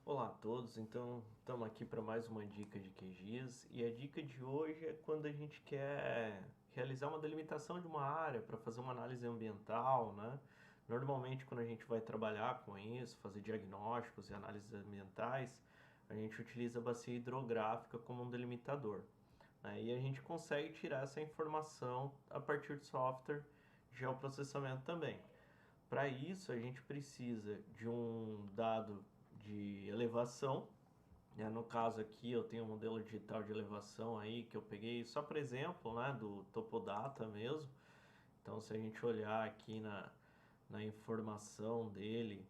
Olá a todos, então estamos aqui para mais uma dica de QGIS e a dica de hoje é quando a gente quer realizar uma delimitação de uma área para fazer uma análise ambiental, né? Normalmente quando a gente vai trabalhar com isso, fazer diagnósticos e análises ambientais, a gente utiliza a bacia hidrográfica como um delimitador, né? E a gente consegue tirar essa informação a partir de software de geoprocessamento também. Para isso, a gente precisa de um dado de elevação, né? No caso aqui, eu tenho um modelo digital de elevação aí que eu peguei só para exemplo, né, do Topodata mesmo. Então, se a gente olhar aqui na informação dele,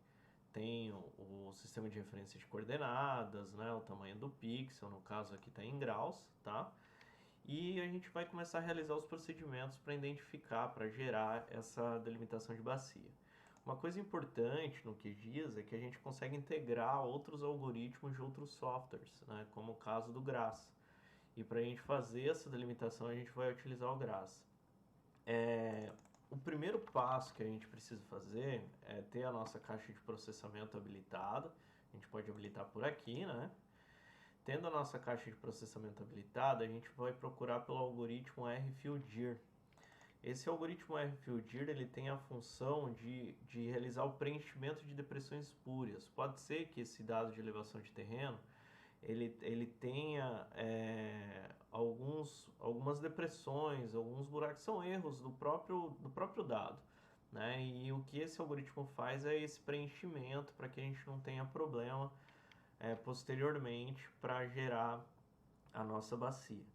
tem o sistema de referência de coordenadas, né, o tamanho do pixel, no caso aqui está em graus, tá? E a gente vai começar a realizar os procedimentos para identificar, para gerar essa delimitação de bacia. Uma coisa importante no QGIS é que a gente consegue integrar outros algoritmos de outros softwares, né, como o caso do GRASS. E para a gente fazer essa delimitação, a gente vai utilizar o GRASS. O primeiro passo que a gente precisa fazer é ter a nossa caixa de processamento habilitada. A gente pode habilitar por aqui, né? Tendo a nossa caixa de processamento habilitada, a gente vai procurar pelo algoritmo RFILDIR. Esse algoritmo RFILDIR ele tem a função de realizar o preenchimento de depressões espúrias. Pode ser que esse dado de elevação de terreno ele tenha algumas depressões, alguns buracos, são erros do próprio dado, né? E o que esse algoritmo faz é esse preenchimento para que a gente não tenha problema posteriormente para gerar a nossa bacia.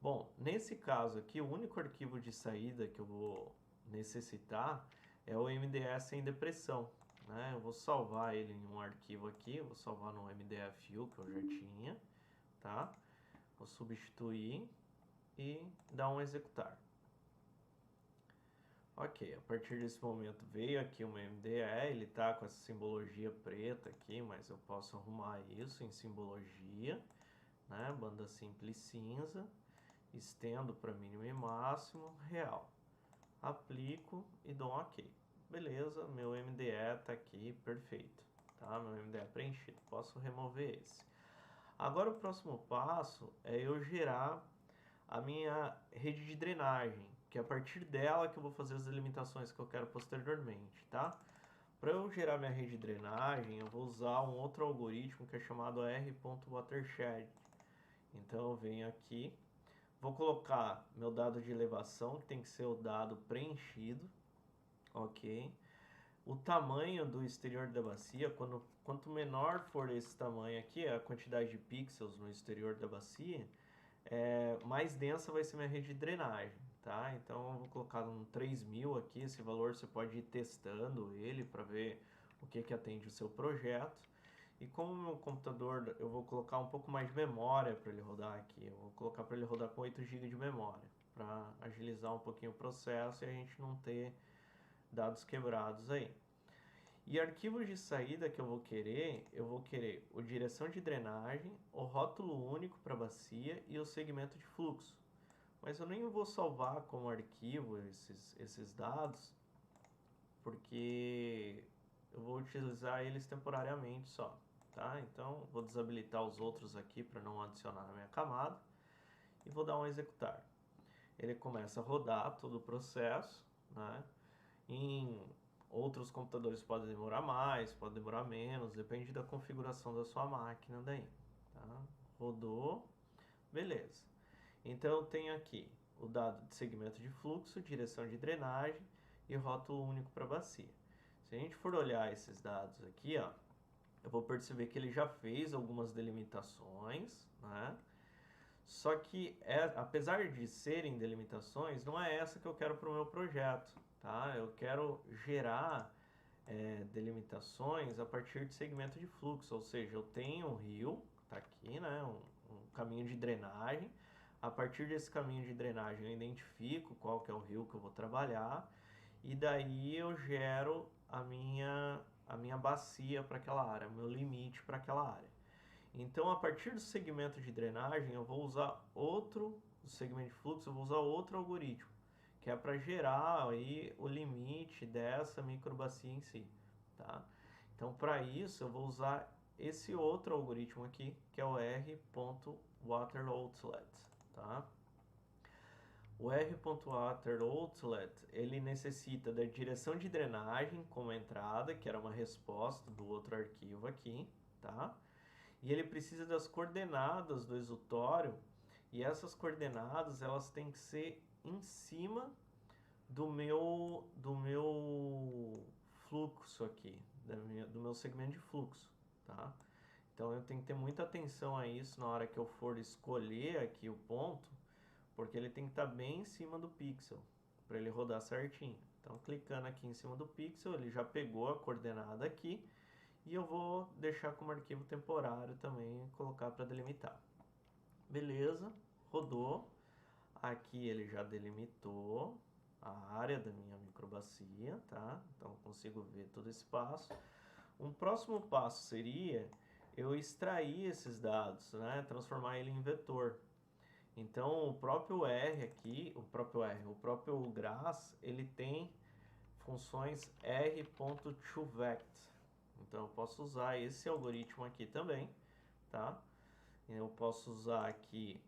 Bom, nesse caso aqui, o único arquivo de saída que eu vou necessitar é o MDS em depressão, né? Eu vou salvar ele em um arquivo aqui, vou salvar no MDFU que eu já tinha, tá? Vou substituir e dar um executar. Ok, a partir desse momento veio aqui uma MDE, ele tá com essa simbologia preta aqui, mas eu posso arrumar isso em simbologia, né? Banda simples cinza, estendo para mínimo e máximo, real. Aplico e dou um ok. Beleza, meu MDE tá aqui, perfeito, tá? Meu MDE preenchido, posso remover esse. Agora o próximo passo é eu gerar a minha rede de drenagem, que é a partir dela que eu vou fazer as delimitações que eu quero posteriormente, tá? Para eu gerar minha rede de drenagem, eu vou usar um outro algoritmo que é chamado R.watershed. Então eu venho aqui, vou colocar meu dado de elevação, que tem que ser o dado preenchido, ok? O tamanho do exterior da bacia, quanto menor for esse tamanho aqui, a quantidade de pixels no exterior da bacia, mais densa vai ser minha rede de drenagem, tá? Então eu vou colocar um 3000 aqui, esse valor você pode ir testando ele para ver o que atende o seu projeto. E como o meu computador, eu vou colocar um pouco mais de memória para ele rodar aqui, eu vou colocar para ele rodar com 8 GB de memória, para agilizar um pouquinho o processo e a gente não ter dados quebrados aí. E arquivos de saída que eu vou querer o direção de drenagem, o rótulo único para bacia e o segmento de fluxo. Mas eu nem vou salvar como arquivo esses dados, porque eu vou utilizar eles temporariamente só, tá? Então vou desabilitar os outros aqui para não adicionar na minha camada e vou dar um executar. Ele começa a rodar todo o processo, né? Em outros computadores pode demorar mais, pode demorar menos, depende da configuração da sua máquina daí, tá? Rodou, beleza. Então eu tenho aqui o dado de segmento de fluxo, direção de drenagem e rótulo único para bacia. Se a gente for olhar esses dados aqui, ó, eu vou perceber que ele já fez algumas delimitações, né? Só que, apesar de serem delimitações, não é essa que eu quero para o meu projeto, tá? Eu quero gerar delimitações a partir de segmento de fluxo, ou seja, eu tenho um rio, está aqui, né? Um caminho de drenagem. A partir desse caminho de drenagem eu identifico qual que é o rio que eu vou trabalhar e daí eu gero a minha bacia para aquela área, o meu limite para aquela área. Então, a partir do segmento de drenagem, eu vou usar outro segmento de fluxo, eu vou usar outro algoritmo, que é para gerar aí o limite dessa microbacia em si, tá? Então, para isso, eu vou usar esse outro algoritmo aqui, que é o r.waterOutlet, tá? O r.waterOutlet, ele necessita da direção de drenagem como entrada, que era uma resposta do outro arquivo aqui, tá? E ele precisa das coordenadas do exutório, e essas coordenadas elas têm que ser em cima do meu fluxo aqui, do meu segmento de fluxo, tá? Então eu tenho que ter muita atenção a isso na hora que eu for escolher aqui o ponto, porque ele tem que estar bem em cima do pixel para ele rodar certinho. Então clicando aqui em cima do pixel, ele já pegou a coordenada aqui e eu vou deixar como arquivo temporário também, colocar para delimitar. Beleza, rodou. Aqui ele já delimitou a área da minha microbacia, tá? Então eu consigo ver todo esse passo. Um próximo passo seria eu extrair esses dados, né? Transformar ele em vetor. Então o próprio R aqui, o próprio GRASS, ele tem funções r.toVect. Então eu posso usar esse algoritmo aqui também, tá? Eu posso usar aqui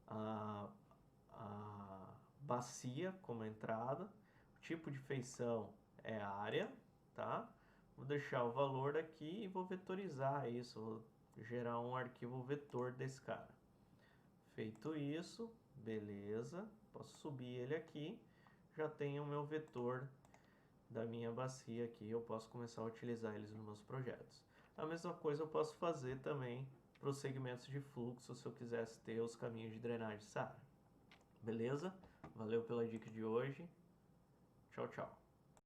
a bacia como entrada, o tipo de feição é área, tá? Vou deixar o valor aqui e vou vetorizar isso, vou gerar um arquivo vetor desse cara. Feito isso, beleza, posso subir ele aqui, já tenho o meu vetor da minha bacia aqui, eu posso começar a utilizar eles nos meus projetos. A mesma coisa eu posso fazer também para os segmentos de fluxo, se eu quisesse ter os caminhos de drenagem dessa área. Beleza? Valeu pela dica de hoje. Tchau, tchau.